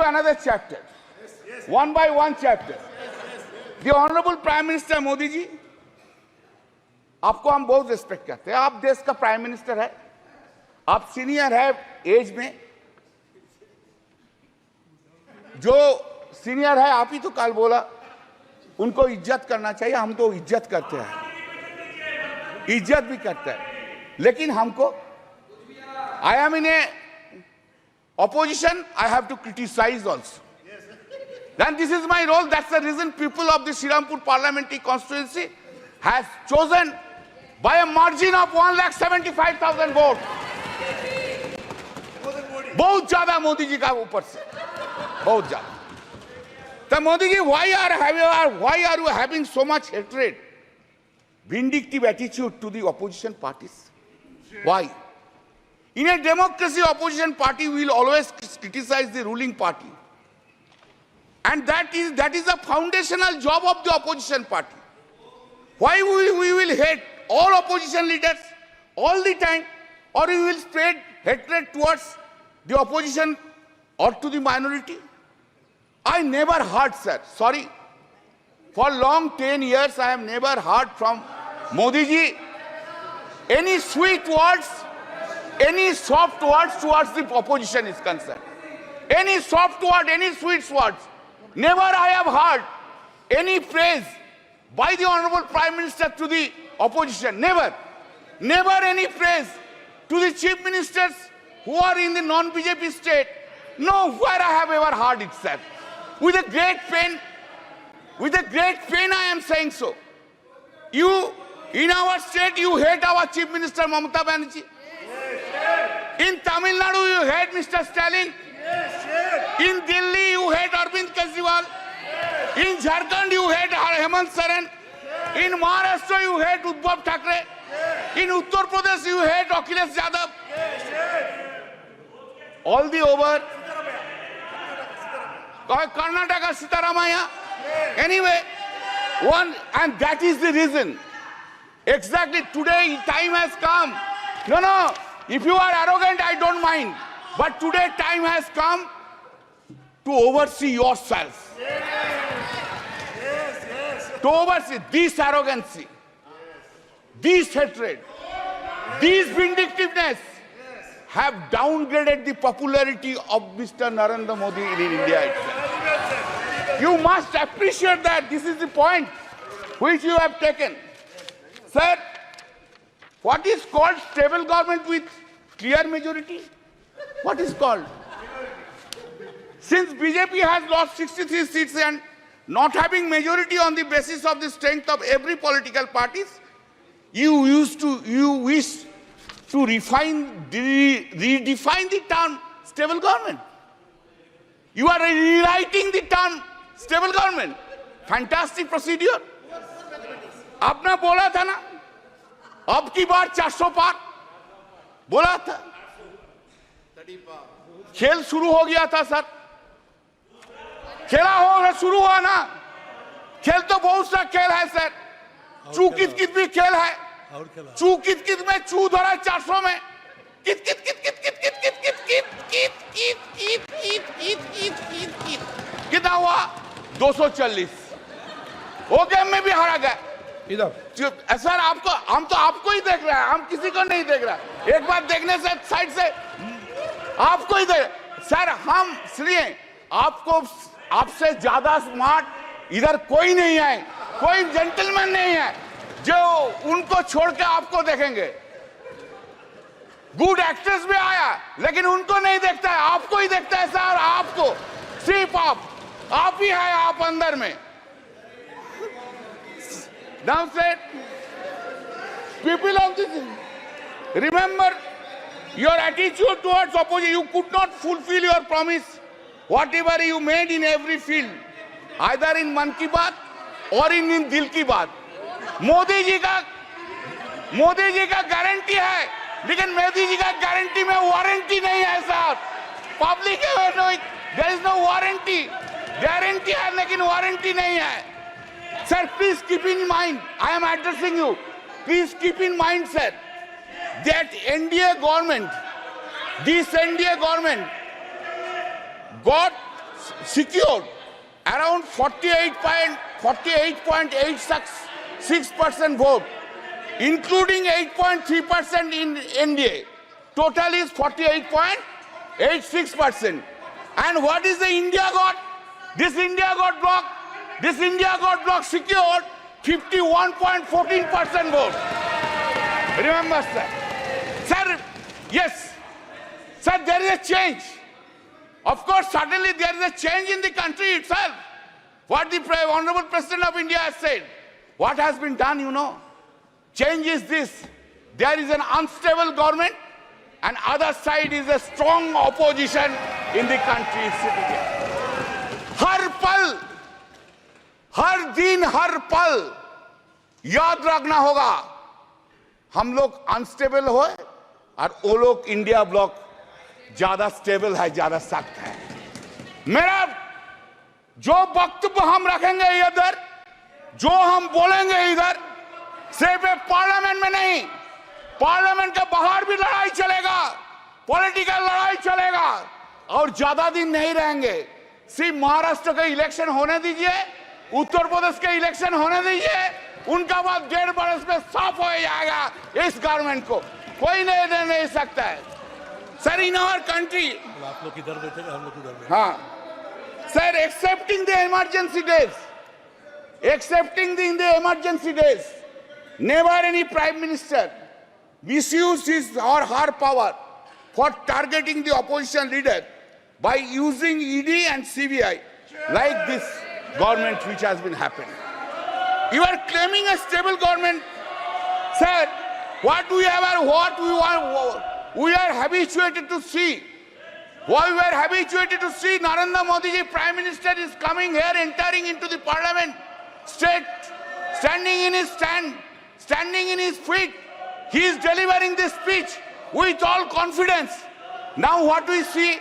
another chapter, one by one chapter. The Honorable Prime Minister Modi ji, आपको हम बहुत respect करते हैं. आप देश का प्राइम मिनिस्टर है, आप सीनियर है एज में. जो सीनियर है, आप ही तो कल बोला उनको इज्जत करना चाहिए. हम तो इज्जत करते हैं, इज्जत भी करते हैं, लेकिन हमको, I am in a opposition, I have to criticize also. Then this is my role. That's the reason people of the Srirampur parliamentary constituency has chosen by a margin of 1,75,000 votes. बहुत ज्यादा मोदी जी का ऊपर से, बहुत ज्यादा. तो Modi ji, why are you having so much hatred, vindictive attitude to the opposition parties? Why? In a democracy, opposition party will always criticize the ruling party. And that is the foundational job of the opposition party. Why we will hate all opposition leaders all the time, or we will spread hatred towards the opposition or to the minority? I never heard, sir, sorry, for long 10 years I have never heard from Modi ji any sweet words, any soft words towards the opposition is concerned. Any soft word, any sweet words. Never I have heard any praise by the Honorable Prime Minister to the opposition. Never. Never any praise to the chief ministers who are in the non-BJP state. Nowhere I have ever heard it, sir. With a great pain I am saying so. You, in our state, you hate our Chief Minister Mamata Banerjee. In Tamil Nadu, you hate Mr. Stalin. In Delhi, you hate Arvind Kejriwal. In Jharkhand, you hate Hemant Soren. In Maharashtra, you hate Uddhav Thackeray. In Uttar Pradesh, you hate Akhilesh Yadav. All the over. Karnataka, Sitaramaya. Anyway, and that is the reason. Exactly today, time has come. No, if you are arrogant, I don't mind. But today, time has come to oversee yourself. To oversee this arrogancy, this hatred, this vindictiveness have downgraded the popularity of Mr. Narendra Modi in India itself. You must appreciate that. This is the point which you have taken. Sir, what is called stable government with clear majority? What is called? Since BJP has lost 63 seats and not having majority on the basis of the strength of every political parties, you wish to redefine the term stable government. You are rewriting the term stable government. Fantastic procedure. आपने बोला था ना, अब की बार 400 पार बोला था. खेल शुरू हो गया था सर. खेला हो शुरू हुआ ना. खेल तो बहुत सा खेल है सर. चू कित कित भी खेल है. चू कित कित में चू धरा 400 में. कित कित कित कित कित कित कित कित कित कित कित कित कित कित कित कित कितना हुआ 240. वो गेम में भी हारा गया. इधर सर आपको, हम तो आपको ही देख रहे हैं, हम किसी को नहीं देख रहे. एक बार देखने से साइड से आपको ही देख सर. हम इसलिए आपको, आपसे ज्यादा स्मार्ट इधर कोई नहीं है, कोई जेंटलमैन नहीं है जो उनको छोड़ के आपको देखेंगे. गुड एक्टर्स भी आया लेकिन उनको नहीं देखता है, आपको ही देखता है सर. आपको सिर्फ आप ही है, आप अंदर में. Now said, people of this, remember your attitude towards opposition. You could not fulfill your promise, whatever you made in every field, either in Mann Ki Baat or in Dil Ki Baat. Modi ji का guarantee है, लेकिन मोदी जी का guarantee में warranty नहीं है साहब. Public there is no warranty. Guarantee है लेकिन वारंटी नहीं है. Sir, please keep in mind, I am addressing you. Please keep in mind, sir, that NDA government, this NDA government got secured around 48.86% vote, including 8.3% in NDA. Total is 48.86%. And what is the India got? This India got bloc secured 51.14% vote. Remember, sir. Sir, yes. Sir, there is a change. Of course, suddenly there is a change in the country itself. What the Honorable President of India has said. What has been done, you know? Change is this. There is an unstable government and other side is a strong opposition in the country sitting here. हर पल, हर दिन, हर पल याद रखना होगा हम लोग unstable हो और वो लोग इंडिया ब्लॉक ज्यादा स्टेबल है, ज्यादा सख्त है. मेरा जो वक्तव्य हम रखेंगे इधर, जो हम बोलेंगे इधर, सिर्फ पार्लियामेंट में नहीं, पार्लियामेंट के बाहर भी लड़ाई चलेगा, पॉलिटिकल लड़ाई चलेगा और ज्यादा दिन नहीं रहेंगे. सिर्फ महाराष्ट्र के इलेक्शन होने दीजिए, उत्तर प्रदेश के इलेक्शन होने दीजिए, उनका बाद 1.5 बरस में साफ हो जाएगा इस गवर्नमेंट को, कोई नहीं सकता है. सर, इन आवर कंट्री, आप लोग किधर बैठे हम लोग किधर बैठे. हाँ sir, accepting the emergency days, never any prime minister misused his or her power for targeting the opposition leader by using ED and CBI like this government which has been happening. You are claiming a stable government. Sir, what we are habituated to see. What we are habituated to see, Narendra Modi ji, Prime Minister, is coming here, entering into the parliament, standing in his feet. He is delivering this speech with all confidence. Now what we see?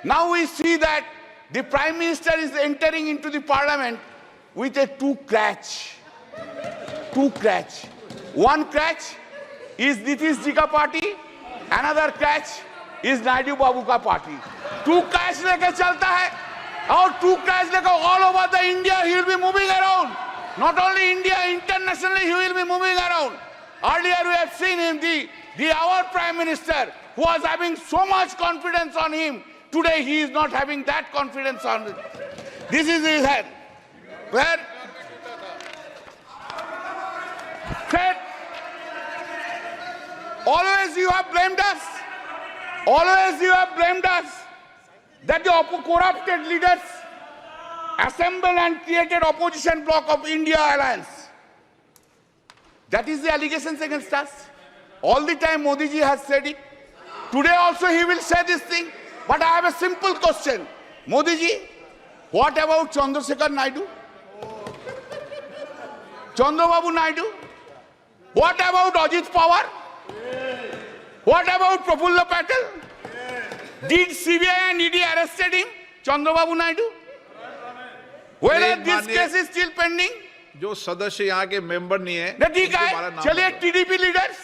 Now we see that the Prime Minister is entering into the parliament with a two crutch. One crutch is Nitish ji ka party, another crutch is Naidu Babu ka party. Two crutch leke chalta hai, और two crutch leke all over the India he will be moving around. Not only India, internationally he will be moving around. Earlier we have seen him, our Prime Minister, who was having so much confidence on him. Today he is not having that confidence on him. This is his head. Where? Sir, always you have blamed us. Always you have blamed us that the corrupted leaders assembled and created opposition bloc of India Alliance. That is the allegations against us. All the time Modi ji has said it. Today also he will say this thing. But I have a simple question. Modi ji, what about Chandrasekhar Naidu? Chandrababu Naidu? What about Ajit Pawar? What about Prafulla Patel? Did CBI and ED arrested him? Chandrababu Naidu? Whether this case is still pending? जो सदस्य यहाँ के member नहीं है, ठीक है, चलिए TDP leaders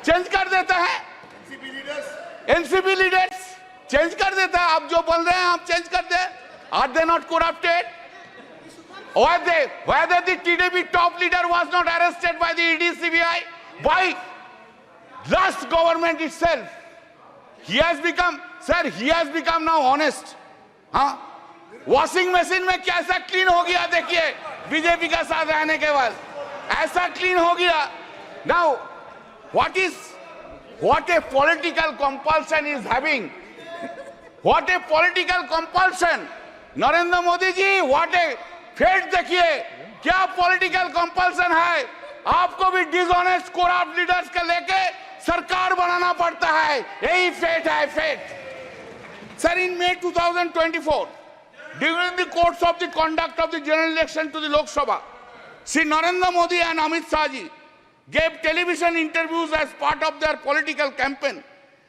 change कर देता है, एनसीपी लीडर्स चेंज कर देता है. आप जो बोल रहे हैं आप चेंज कर दे. Are they not corrupted? Whether the TDP top leader was not arrested by the ED CBI, by last government itself. He has become now honest. हाँ, वॉशिंग मशीन में कैसा क्लीन हो गया देखिए बीजेपी का साथ रहने के बाद, ऐसा क्लीन हो गया. Now, what a political compulsion is having. What a political compulsion. Narendra Modi ji, what a fate देखिए, क्या political compulsion है. आपको भी dishonest corrupt leaders के लेके सरकार बनाना पड़ता है. यही fate है, fate. Sir, in May 2024, during the course of the conduct of the general election to the Lok Sabha, Shri Narendra Modi and Amit Shah ji gave television interviews as part of their political campaign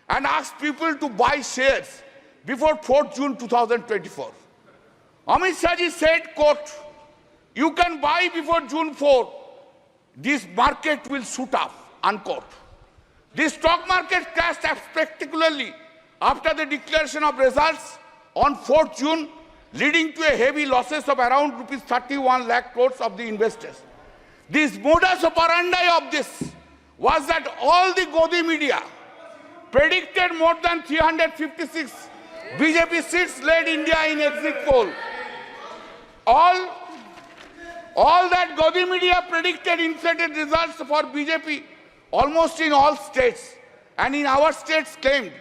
and asked people to buy shares before 4th June 2024. Amit Shah ji said, quote, "You can buy before June 4. This market will shoot up," unquote. The stock market crashed spectacularly after the declaration of results on 4th June, leading to a heavy losses of around rupees 31 lakh crores of the investors. This modus operandi of this was that all the Godi media predicted more than 356 BJP seats led India in exit poll. All that Godi media predicted inflated results for BJP almost in all states, and in our states claimed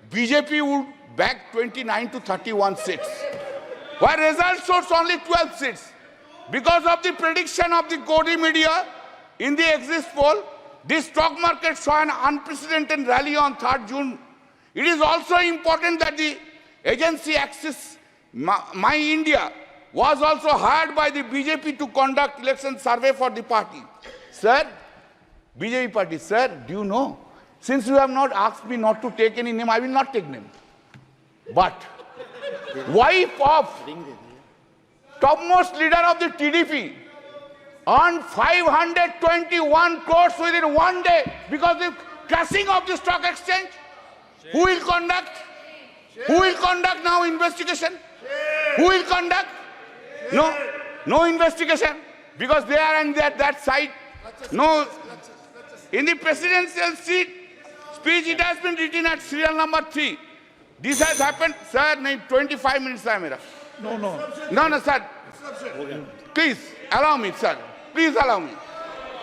BJP would bag 29 to 31 seats, while results shows only 12 seats. Because of the prediction of the Godi media in the exit poll, the stock market saw an unprecedented rally on 3rd June. It is also important that the agency Axis My India was also hired by the BJP to conduct election survey for the party. Sir, BJP party, sir, do you know? Since you have not asked me not to take any name, I will not take name. But wife of topmost leader of the TDP earned 521 crores within one day because of the crashing of the stock exchange. Who will conduct? Who will conduct now investigation? Who will conduct? No investigation, because they are on that side. No. In the presidential speech, it has been written at serial number 3. This has happened, sir. 25 minutes, sir. No, sir. Please allow me, sir. Please allow me.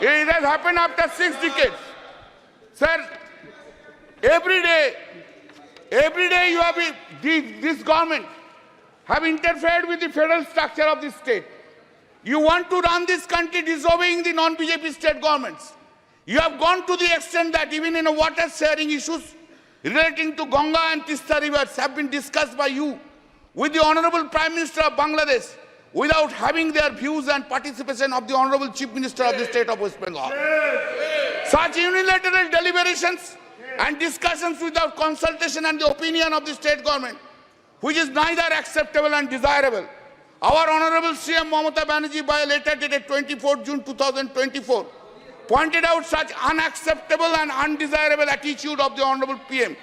It has happened after 6 decades, sir. Every day you have this government have interfered with the federal structure of this state. You want to run this country disobeying the non-BJP state governments. You have gone to the extent that even in water sharing issues relating to Ganga and Tista rivers have been discussed by you with the Honorable Prime Minister of Bangladesh without having their views and participation of the Honorable Chief Minister of the state of West Bengal. Such unilateral deliberations and discussions without consultation and the opinion of the state government, which is neither acceptable and desirable. Our Honorable CM Mamata Banerjee, by a letter dated 24 June 2024, pointed out such unacceptable and undesirable attitude of the Honorable PM.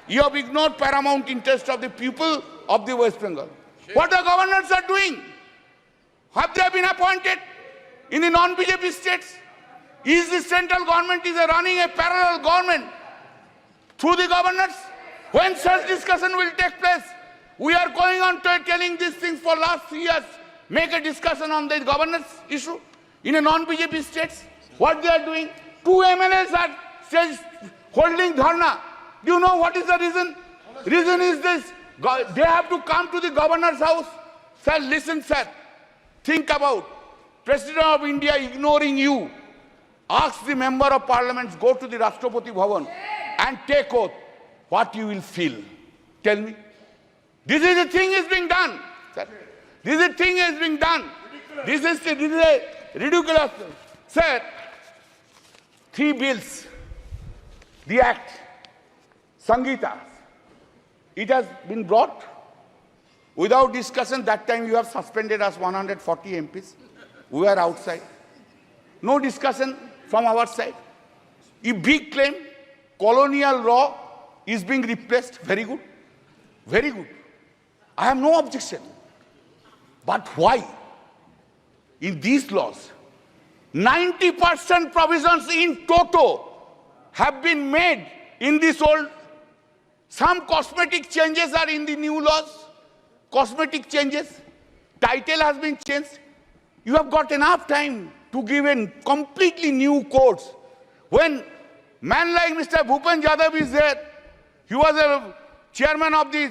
You have ignored paramount interest of the people of the West Bengal. What the governors are doing? Have they been appointed in the non-BJP states? Is the central government running a parallel government through the governors? When such discussion will take place? We are going on to telling these things for last 3 years. Make a discussion on the governance issue in a non-BJP states. What they are doing? 2 MLAs are holding dharna. Do you know what is the reason? Reason is this. They have to come to the governor's house. Sir, listen, sir. Think about President of India ignoring you. Ask the member of parliament, go to the Rashtrapati Bhavan and take oath. What you will feel? Tell me. This is the thing is being done. Sir. This is the thing is being done. This is a ridiculous. Sir, 3 bills. The act, Sangeeta, it has been brought without discussion. That time you have suspended us 140 MPs. We are outside. No discussion from our side. A big claim, colonial law is being replaced. Very good. Very good. I have no objection. But why? In these laws, 90% provisions in toto have been made in this old. Some cosmetic changes are in the new laws. Cosmetic changes. Title has been changed. You have got enough time to give in completely new codes. When man like Mr. Bhupen Yadav is there, he was a chairman of the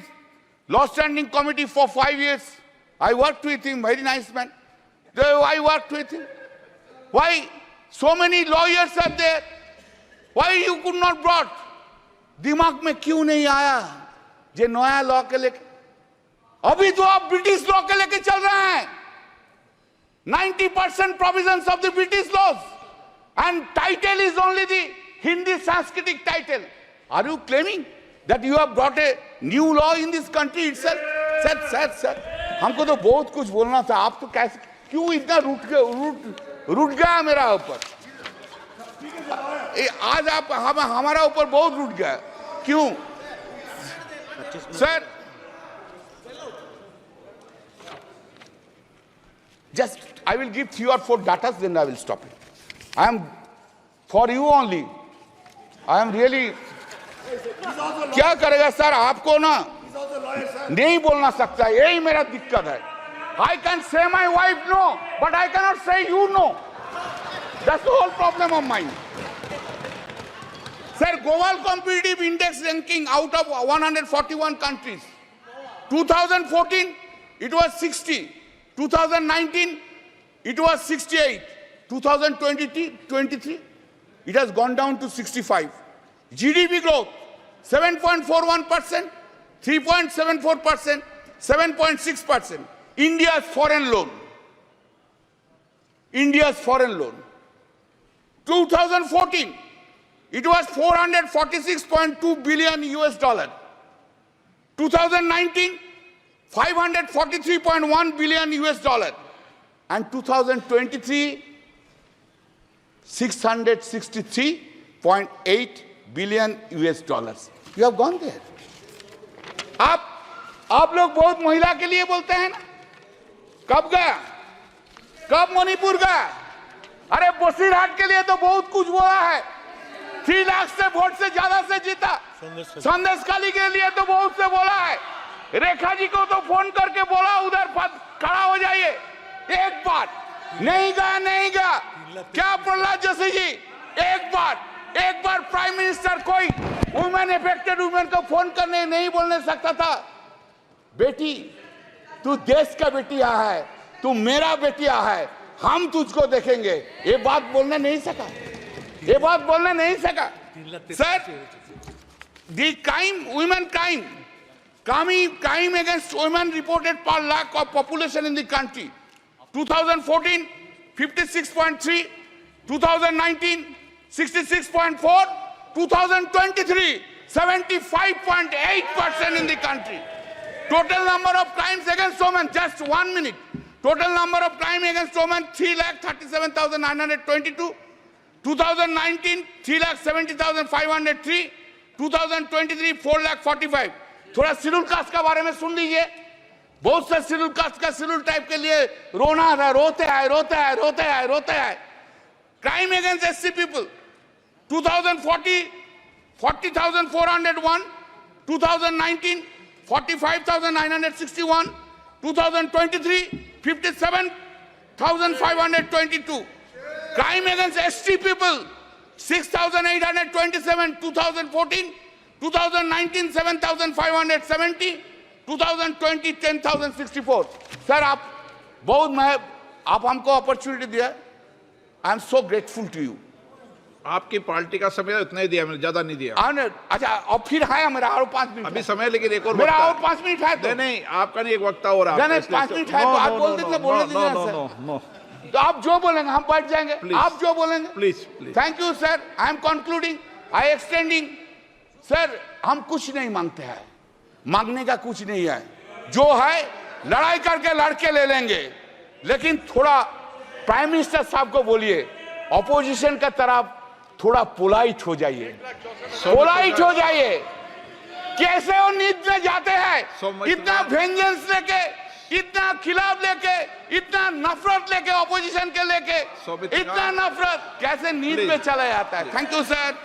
Law Standing Committee for 5 years. I worked with him, very nice man. I worked with him. Why so many lawyers are there? Why you could not brought? दिमाग में क्यों नहीं आया जे नया law के लेके? अभी तो आप ब्रिटिश लॉ के लेके चल रहे हैं. 90% provisions of the British laws, and title is only the Hindi Sanskritic title. Are you claiming that you have brought a new law in this country itself? Sir, हमको तो बहुत कुछ बोलना था. आप तो कैसे क्यों इतना रूठ गया मेरा ऊपर? आज आप हमारा ऊपर बहुत रूठ गया. क्यों? Sir, just I will give 3 or 4 datas, then I will stop it. I am for you only. I am really. क्या करेगा सर आपको ना नहीं बोलना सकता, यही मेरा दिक्कत है. I can say my wife no, but I cannot say you no. That's the whole problem of mine. Sir, global competitive index ranking out of 141 countries. 2014, it was 60. 2019, it was 68. 2023, it has gone down to 65. GDP growth, 7.41%, 3.74%, 7.6%. India's foreign loan. 2014, it was 446.2 billion US dollar. 2019, 543.1 billion US dollar. And 2023, 663.8 billion US dollars. You have gone there. आप लोग बहुत महिला के लिए बोलते हैं ना. कब गया, कब मणिपुर गया? अरे बसीरहाट के लिए तो बहुत कुछ बोला है. 3 लाख से वोट से ज्यादा से जीता. संदेशखाली के लिए तो बहुत से बोला है. रेखा जी को तो फोन करके बोला उधर खड़ा हो जाइए. एक बार नहीं गया. क्या प्रहलाद जोशी जी, एक बार प्राइम मिनिस्टर कोई वुमेन अफेक्टेड वुमेन को फोन करने नहीं बोलने सकता था? बेटी, तू देश का बेटिया है, तू मेरा बेटिया है, हम तुझको देखेंगे. ये बात बोलने नहीं सका. Sir, the women crime against women reported per lakh of population in the country. 2014, 56.3, 2019, 66.4, 2023, 75.8% in the country. Total number of crimes against women, just 1 minute. Total number of crimes against women, 3,37,922. 2019, 3,70,503. 2023, 4,45,000. थोड़ा schedule caste का बारे में सुन लीजिए. बहुत से schedule caste का schedule type के लिए रोते हैं. Crime against SC people, 2040, 40,401. 2019, 45,961. 2023, 57,522. Crime against ST people, 6,827. 2014, 2019, 7,570. 2020, 10,064. Sir आप हमको अपॉर्चुनिटी दिया. I am so grateful to you. आपकी पार्टी का समय इतना ही दिया, मैंने ज्यादा नहीं दिया. अच्छा, और फिर है मेरा और 5 मिनट अभी समय, लेकिन एक और मेरा और 5 मिनट है. तो नहीं, आपका नहीं, एक वक्ता और आप. नहीं, 5 मिनट है तो आप बोल दीजिए. तो आप जो बोलेंगे हम बैठ जाएंगे. आप जो बोलेंगे. Please. Thank you sir. I am concluding, I extending. Sir, हम कुछ नहीं मांगते हैं, मांगने का कुछ नहीं है. जो है लड़ाई करके लड़के ले लेंगे. लेकिन थोड़ा प्राइम मिनिस्टर साहब को बोलिए, ऑपोजिशन का तरफ थोड़ा पोलाइट हो जाइए. कैसे वो नींद में जाते हैं, इतना वेंजेंस लेके, इतना खिलाफ लेके, इतना नफरत लेके, ऑपोजिशन के लेके, इतना नफरत कैसे नींद में चला जाता है. Thank you sir.